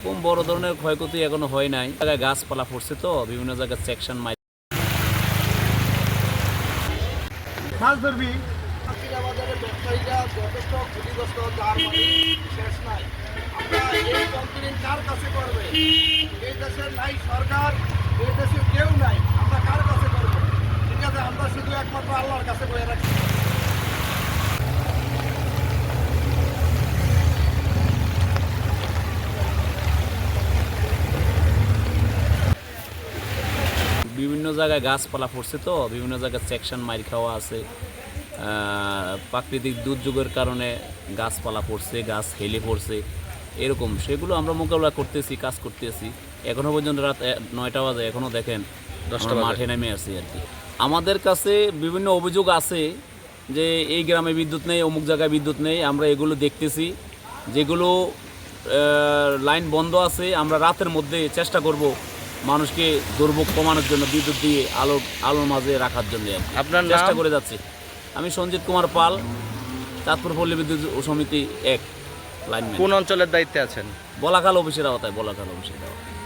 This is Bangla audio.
কম বড় ধরনের ক্ষয়ক্ষতি এখনো হয় নাই। জায়গায় গাছপালা পড়ছে তো বিভিন্ন জায়গায় সেকশন মাই মাছ ধরবি। বাজারের ব্যবসায়ীরা যথেষ্ট ক্ষতিগ্রস্ত, যার মানে শেষ নাই। আমরা এই কমপ্লেন কার কাছে করবে? এই দেশের নাই সরকার, এই দেশে কেউ নাই, আমরা কার কাছে করবো? ঠিক আছে, আমরা শুধু একমাত্র আল্লাহর কাছে বয়ে রাখি। বিভিন্ন জায়গায় গাছপালা পড়ছে তো বিভিন্ন জায়গায় সেকশন মাইর খাওয়া আছে। প্রাকৃতিক দুর্যোগের কারণে গাছপালা পড়ছে, গাছ হেলে পড়ছে, এরকম সেগুলো আমরা মোকাবিলা করতেছি, কাজ করতেছি। এখনও পর্যন্ত রাত 9টা বাজে, এখনও দেখেন 10টা মাঠে নেমে আসি আর কি। আমাদের কাছে বিভিন্ন অভিযোগ আছে যে এই গ্রামে বিদ্যুৎ নেই, অমুক জায়গায় বিদ্যুৎ নেই। আমরা এগুলো দেখতেছি, যেগুলো লাইন বন্ধ আছে আমরা রাতের মধ্যে চেষ্টা করব মানুষকে দুর্ভোগ কমানোর জন্য বিদ্যুৎ দিয়ে আলোর মাঝে রাখার জন্য আপনার চেষ্টা নাম? করে যাচ্ছি। আমি সঞ্জিত কুমার পাল, চাঁদপুর পল্লী বিদ্যুৎ সমিতি 1 লাইনম্যান। কোন অঞ্চলের দায়িত্বে আছেন? বলাখাল অফিসের আওতায়, বলাখাল অফিসের আওতায়।